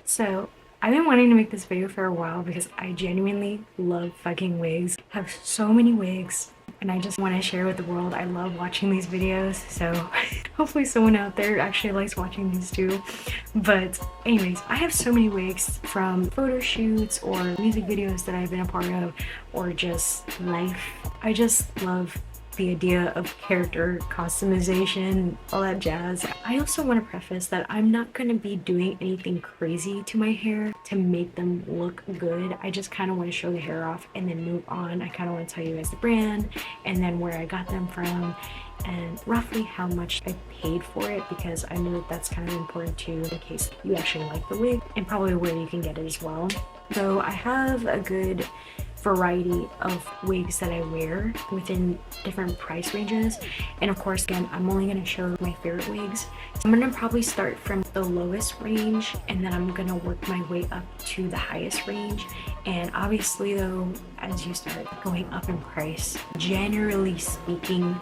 So I've been wanting to make this video for a while because I genuinely love fucking wigs. I have so many wigs and I just want to share with the world. I love watching these videos, so hopefully someone out there actually likes watching these too. But anyways, I have so many wigs from photo shoots or music videos that I've been a part of, or just life. I just love the idea of character customization, all that jazz. I also want to preface that I'm not going to be doing anything crazy to my hair to make them look good. I just kind of want to show the hair off and then move on. I kind of want to tell you guys the brand and then where I got them from and roughly how much I paid for it, because I know that that's kind of important too in case you actually like the wig, and probably where you can get it as well. So I have a good variety of wigs that I wear within different price ranges, and of course again I'm only going to show my favorite wigs. So I'm going to probably start from the lowest range and then I'm going to work my way up to the highest range. And obviously though, as you start going up in price, generally speaking,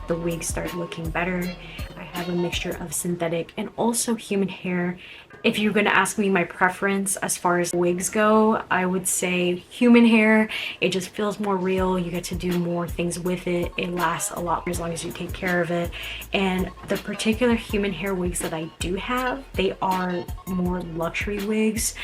the wigs start looking better. I have a mixture of synthetic and also human hair. If you're going to ask me my preference as far as wigs go, I would say human hair. It just feels more real. You get to do more things with it. It lasts a lot as long as you take care of it. And the particular human hair wigs that I do have, they are more luxury wigs.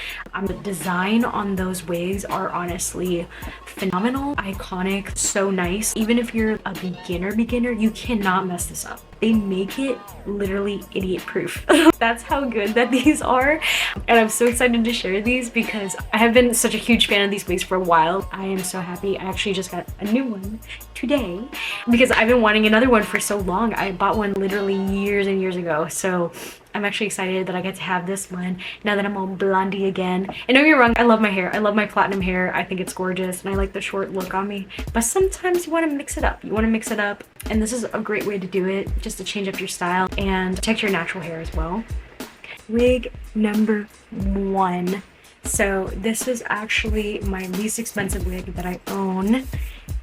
The design on those wigs are honestly phenomenal, iconic, so nice. Even if you're a beginner, you cannot mess this up. They make it literally idiot proof. That's how good that these are. And I'm so excited to share these because I have been such a huge fan of these wigs for a while. I am so happy. I actually just got a new one today because I've been wanting another one for so long. I bought one literally years and years ago. So I'm actually excited that I get to have this one now that I'm all blondie again. And don't get me wrong, I love my hair. I love my platinum hair. I think it's gorgeous and I like the short look on me. But sometimes you want to mix it up. You want to mix it up, and this is a great way to do it, just to change up your style and protect your natural hair as well. Wig number 1. So this is actually my least expensive wig that I own,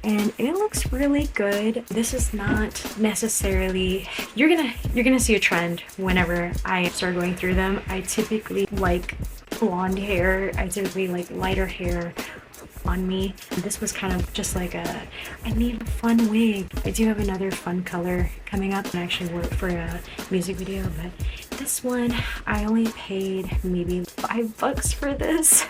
and it looks really good. This is not necessarily, you're gonna see a trend whenever I start going through them. I typically like blonde hair. I typically like lighter hair on me. This was kind of just like I need a fun wig. I do have another fun color coming up and I actually work for a music video, but this one I only paid maybe $5 for this.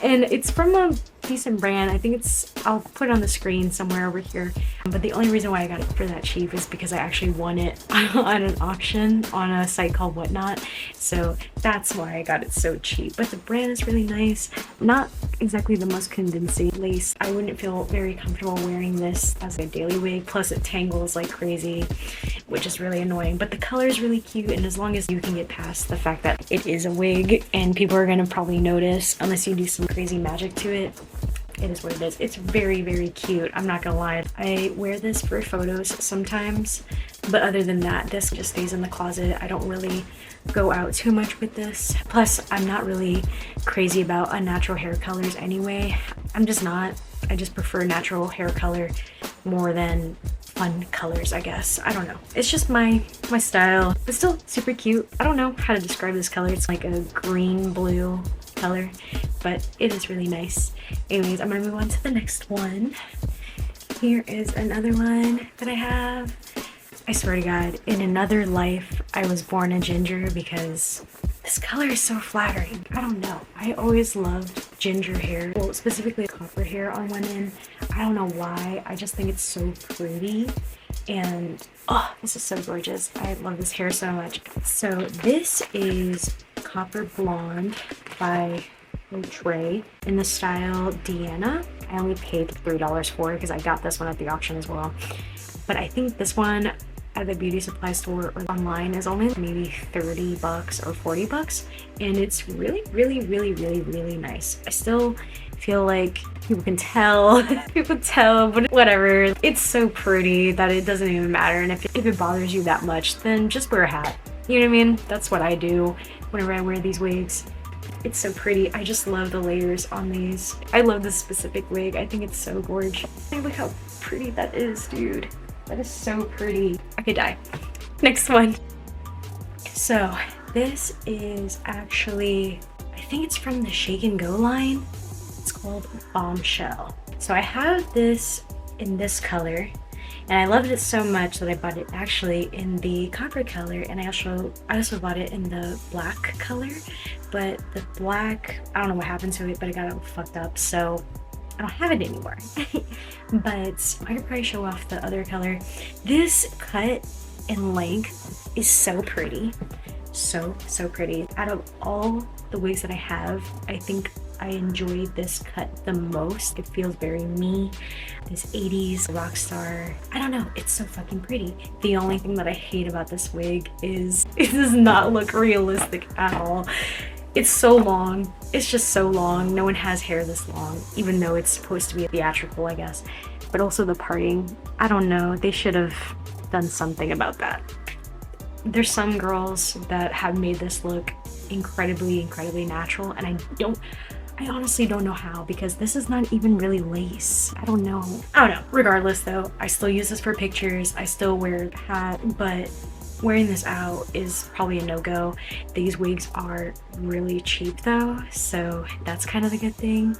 And it's from a decent brand. I think it's, I'll put it on the screen somewhere over here. But the only reason why I got it for that cheap is because I actually won it on an auction on a site called Whatnot. So that's why I got it so cheap. But the brand is really nice. Not exactly the most convincing lace. I wouldn't feel very comfortable wearing this as a daily wig. Plus it tangles like crazy, which is really annoying. But the color is really cute, and as long as you can get past the fact that it is a wig and people are gonna probably notice unless you do some crazy magic to it, it is what it is. It's very, very cute. I'm not gonna lie. I wear this for photos sometimes, but other than that, this just stays in the closet. I don't really go out too much with this. Plus, I'm not really crazy about natural hair colors anyway. I'm just not. I just prefer natural hair color more than fun colors, I guess. I don't know. It's just my style. It's still super cute. I don't know how to describe this color. It's like a green blue color, but it is really nice. Anyways, I'm gonna move on to the next one. Here is another one that I have. I swear to God, in another life, I was born a ginger because this color is so flattering. I don't know. I always loved ginger hair. Well, specifically copper hair on women. I don't know why. I just think it's so pretty. And oh, this is so gorgeous. I love this hair so much. So this is Copper Blonde by Trey in the style Deanna. I only paid $3 for it because I got this one at the auction as well. But I think this one at the beauty supply store or online is only maybe $30 or $40, and it's really, really, really, really, really nice. I still feel like people can tell, but whatever. It's so pretty that it doesn't even matter, and if it bothers you that much, then just wear a hat. You know what I mean? That's what I do whenever I wear these wigs. It's so pretty. I just love the layers on these. I love this specific wig. I think it's so gorgeous. Hey, look how pretty that is, dude. That is so pretty. I could die. Next one. So This is actually, I think it's from the Shake and Go line. It's called Bombshell. So I have this in this color, and I loved it so much that I bought it actually in the copper color, and I also bought it in the black color. But the black, I don't know what happened to it, but it got all fucked up, so I don't have it anymore. But I could probably show off the other color. This cut and length is so pretty. So pretty. Out of all the wigs that I have, I think I enjoy this cut the most. It feels very me, this 80s rock star. I don't know, it's so fucking pretty. The only thing that I hate about this wig is it does not look realistic at all. It's so long. It's just so long. No one has hair this long, even though it's supposed to be theatrical, I guess. But also the parting, I don't know, they should have done something about that. There's some girls that have made this look incredibly natural, and I honestly don't know how, because this is not even really lace. I don't know. Regardless though, I still use this for pictures. I still wear a hat, but wearing this out is probably a no-go. These wigs are really cheap though, so that's kind of the good thing.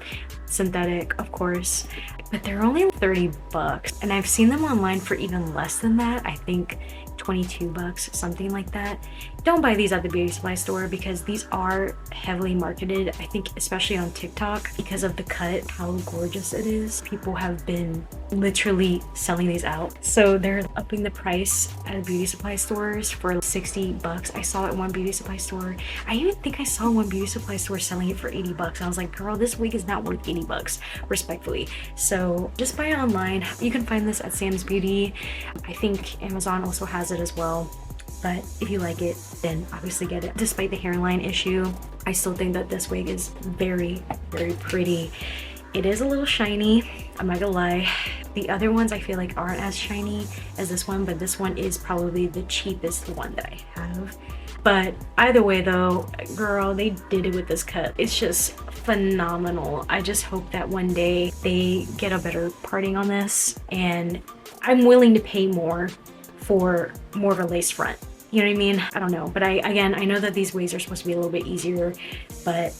Synthetic, of course, but they're only 30 bucks, and I've seen them online for even less than that. I think 22 bucks, something like that. Don't buy these at the beauty supply store, because these are heavily marketed, I think, especially on TikTok, because of the cut, how gorgeous it is. People have been literally selling these out, so they're upping the price at beauty supply stores for 60 bucks. I saw it in one beauty supply store. I even think I saw one beauty supply store selling it for 80 bucks. I was like, girl, this wig is not worth 80 bucks, respectfully. So just buy it online. You can find this at Sam's Beauty. I think Amazon also has it as well. But if you like it, then obviously get it. Despite the hairline issue, I still think that this wig is very pretty. It is a little shiny, I'm not gonna lie. The other ones I feel like aren't as shiny as this one, but this one is probably the cheapest one that I have. But either way though, girl, they did it with this cut. It's just phenomenal. I just hope that one day they get a better parting on this, and I'm willing to pay more for more of a lace front. You know what I mean? I don't know. But again, I know that these wigs are supposed to be a little bit easier, but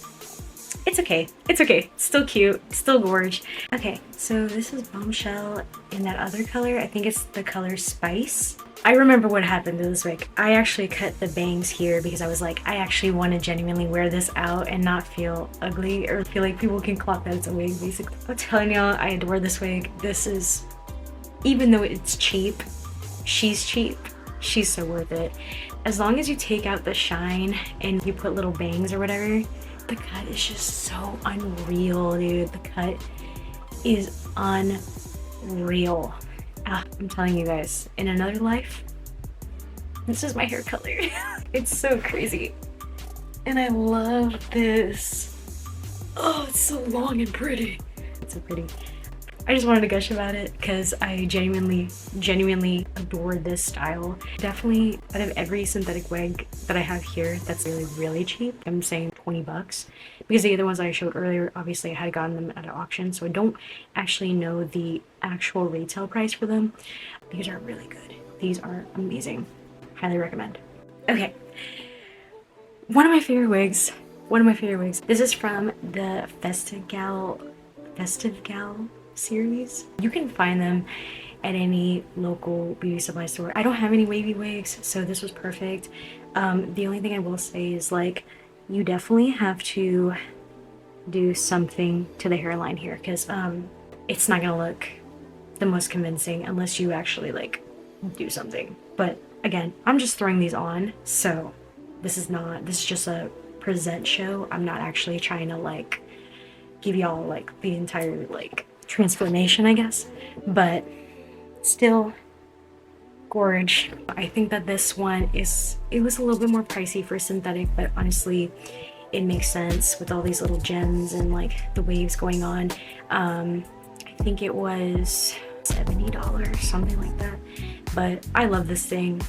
it's okay. It's okay. Still cute. Still gorge. Okay, so this is Bombshell in that other color. I think it's the color Spice. I remember what happened to this wig. I actually cut the bangs here because I was like, I actually want to genuinely wear this out and not feel ugly or feel like people can clock that it's a wig, basically. I'm telling y'all, I adore this wig. This is, even though it's cheap, she's cheap. She's so worth it. As long as you take out the shine and you put little bangs or whatever, the cut is just so unreal, dude. The cut is unreal. I'm telling you guys, in another life, this is my hair color. It's so crazy. And I love this. Oh, it's so long and pretty. It's so pretty. I just wanted to gush about it because I genuinely adore this style. Definitely out of every synthetic wig that I have here that's really cheap, I'm saying 20 bucks, because the other ones I showed earlier, obviously I had gotten them at an auction, so I don't actually know the actual retail price for them. These are really good. These are amazing. Highly recommend. Okay, one of my favorite wigs. This is from the Festive Gal series. You can find them at any local beauty supply store. I don't have any wavy wigs, so this was perfect. The only thing I will say is, like, you definitely have to do something to the hairline here, because it's not gonna look the most convincing unless you actually like do something. But again, I'm just throwing these on, so this is just a present show. I'm not actually trying to like give y'all like the entire like transformation, I guess, but still gorge. I think that this one it was a little bit more pricey for synthetic, but honestly it makes sense with all these little gems and like the waves going on. I think it was $70, something like that, but I love this thing.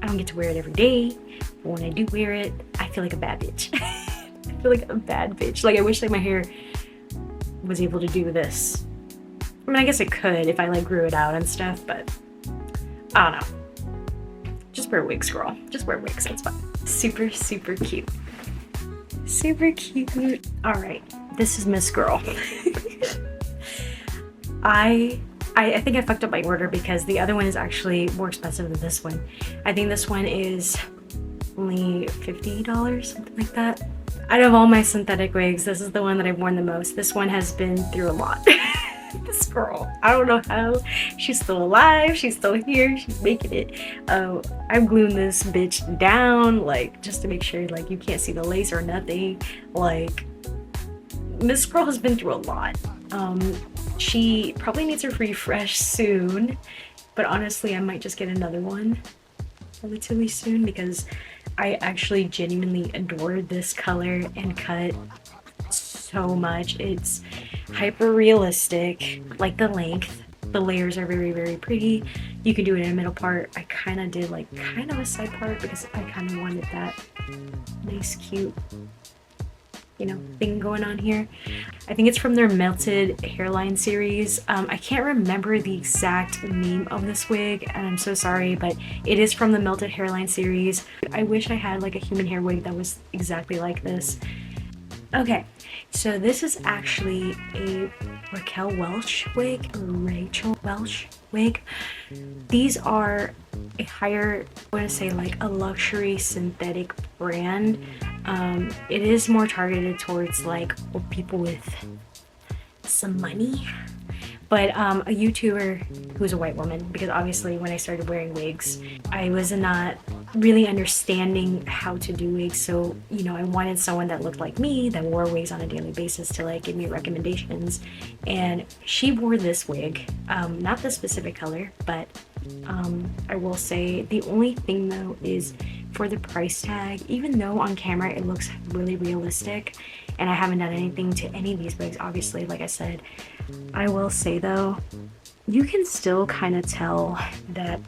I don't get to wear it every day, but when I do wear it, I feel like a bad bitch. I feel like a bad bitch. Like, I wish like my hair was able to do this. I mean, I guess it could if I like grew it out and stuff, but I don't know. Just wear wigs, girl. Just wear wigs, that's fine. Super, super cute. Super cute. All right, this is Miss Girl. I think I fucked up my order because the other one is actually more expensive than this one. I think this one is only $50, something like that. Out of all my synthetic wigs, this is the one that I've worn the most. This one has been through a lot. This girl, I don't know how she's still alive, she's still here, she's making it. I'm gluing this bitch down, like, just to make sure like you can't see the lace or nothing. Like, this girl has been through a lot. She probably needs a refresh soon, but honestly I might just get another one relatively soon because I actually genuinely adore this color and cut so much. It's hyper realistic, like the length. The layers are very, very pretty. You can do it in a middle part. I kind of did like kind of a side part because I kind of wanted that nice, cute, you know, thing going on here. I think it's from their melted hairline series. I can't remember the exact name of this wig and I'm so sorry, but it is from the melted hairline series. I wish I had like a human hair wig that was exactly like this. Okay, so this is actually a Rachel Welch wig. These are a higher, I want to say like a luxury synthetic brand. It is more targeted towards like people with some money. But a YouTuber who's a white woman, because obviously when I started wearing wigs, I was not really understanding how to do wigs. So, you know, I wanted someone that looked like me, that wore wigs on a daily basis to like give me recommendations. And she wore this wig, not the specific color, but I will say the only thing though is for the price tag, even though on camera it looks really realistic, and I haven't done anything to any of these wigs, obviously, like I said, I will say though, you can still kind of tell that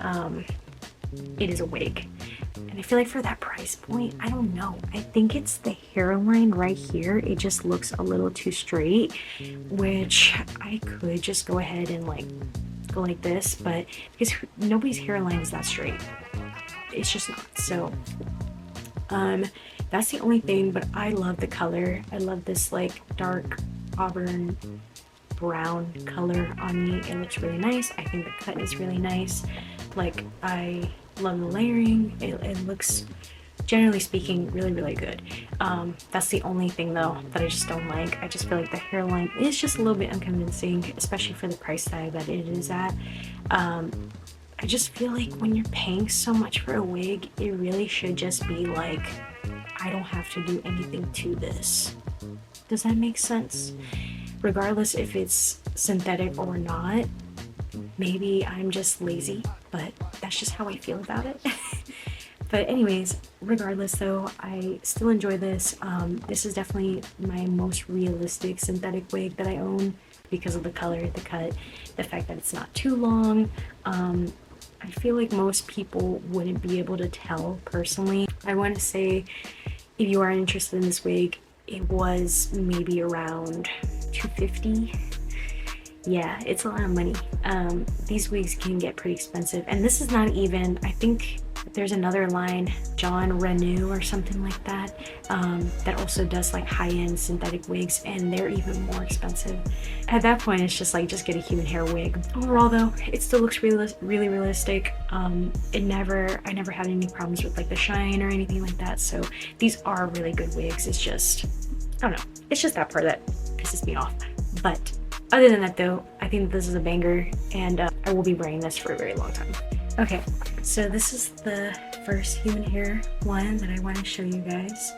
it is a wig. And I feel like for that price point, I don't know. I think it's the hairline right here. It just looks a little too straight, which I could just go ahead and like go like this, but because nobody's hairline is that straight. It's just not. So that's the only thing, but I love the color. I love this like dark auburn brown color on me. It looks really nice. I think the cut is really nice. Like, I love the layering. It looks, generally speaking, really, really good. That's the only thing though that I just don't like. I just feel like the hairline is just a little bit unconvincing, especially for the price tag that it is at. I just feel like when you're paying so much for a wig, it really should just be like, I don't have to do anything to this. Does that make sense? Regardless if it's synthetic or not, maybe I'm just lazy, but that's just how I feel about it. But anyways, regardless though, I still enjoy this. This is definitely my most realistic synthetic wig that I own because of the color, the cut, the fact that it's not too long. I feel like most people wouldn't be able to tell personally. I want to say if you are interested in this wig, it was maybe around $250. Yeah, it's a lot of money. These wigs can get pretty expensive, and this is not even, I think there's another line, John Renew or something like that, that also does like high-end synthetic wigs, and they're even more expensive. At that point, it's just like, just get a human hair wig. Overall though, it still looks really realistic. I never had any problems with like the shine or anything like that, so these are really good wigs. It's just, I don't know, it's just that part that pisses me off. But other than that though, I think this is a banger, and I will be wearing this for a very long time. Okay, so this is the first human hair one that I want to show you guys.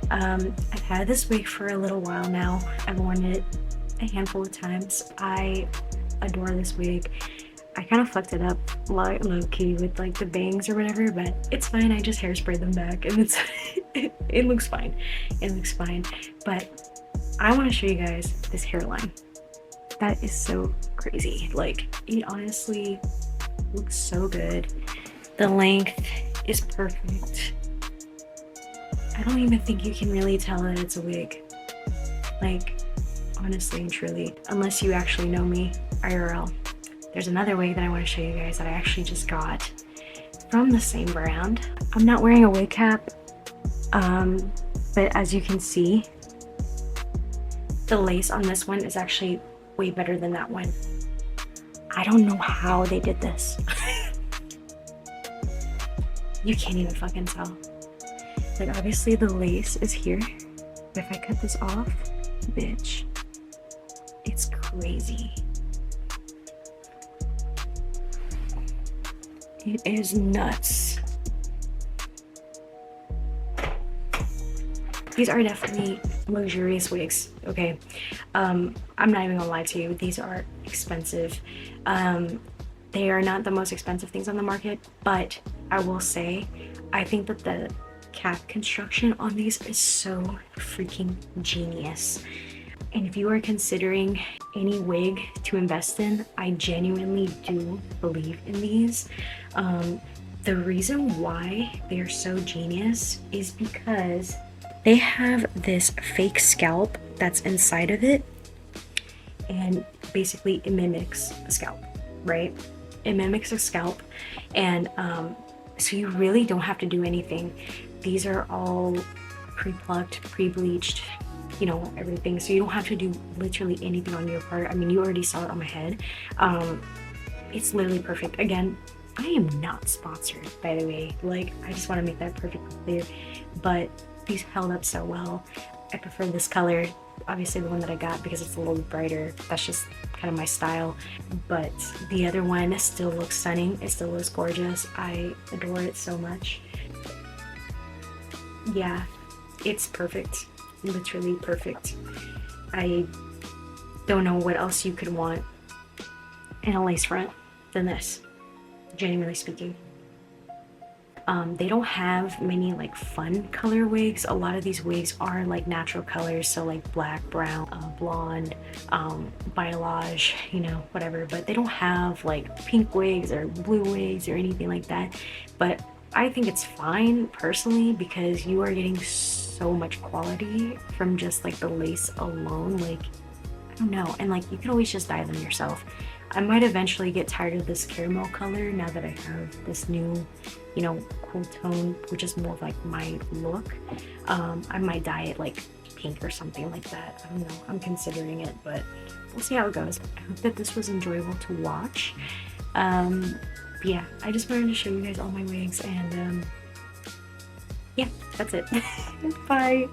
I've had this wig for a little while now. I've worn it a handful of times. I adore this wig. I kind of fucked it up low-key with like the bangs or whatever, but it's fine. I just hairsprayed them back, and it's it looks fine. It looks fine. But I want to show you guys this hairline. That is so crazy. Like, it honestly looks so good. The length is perfect. I don't even think you can really tell that it's a wig. Like, honestly and truly, unless you actually know me IRL. There's another wig that I want to show you guys that I actually just got from the same brand. I'm not wearing a wig cap But as you can see, the lace on this one is actually way better than that one. I don't know how they did this. You can't even fucking tell. Like, obviously the lace is here, but if I cut this off, bitch, it's crazy. It is nuts. These are definitely luxurious wigs, okay? I'm not even gonna lie to you, these are expensive. They are not the most expensive things on the market, but I will say, I think that the cap construction on these is so freaking genius. And if you are considering any wig to invest in, I genuinely do believe in these. The reason why they are so genius is because they have this fake scalp that's inside of it, and basically it mimics a scalp, right? It mimics a scalp, and so you really don't have to do anything. These are all pre-plucked, pre-bleached, you know, everything, so you don't have to do literally anything on your part. I mean, you already saw it on my head. It's literally perfect. Again, I am not sponsored, by the way, like, I just want to make that perfectly clear, but these held up so well. I prefer this color, obviously the one that I got, because it's a little brighter. That's just kind of my style, but the other one still looks stunning. It still looks gorgeous. I adore it so much. Yeah, it's perfect, literally perfect. I don't know what else you could want in a lace front than this, genuinely speaking. They don't have many like fun color wigs. A lot of these wigs are like natural colors, so like black, brown, blonde, balayage, you know, whatever, but they don't have like pink wigs or blue wigs or anything like that. But I think it's fine personally, because you are getting so much quality from just like the lace alone. Like, I don't know, and like you can always just dye them yourself. I might eventually get tired of this caramel color now that I have this new, you know, cool tone, which is more of like my look. I might dye it like pink or something like that. I don't know, I'm considering it, but we'll see how it goes. I hope that this was enjoyable to watch. Yeah, I just wanted to show you guys all my wigs, and yeah, that's it. Bye.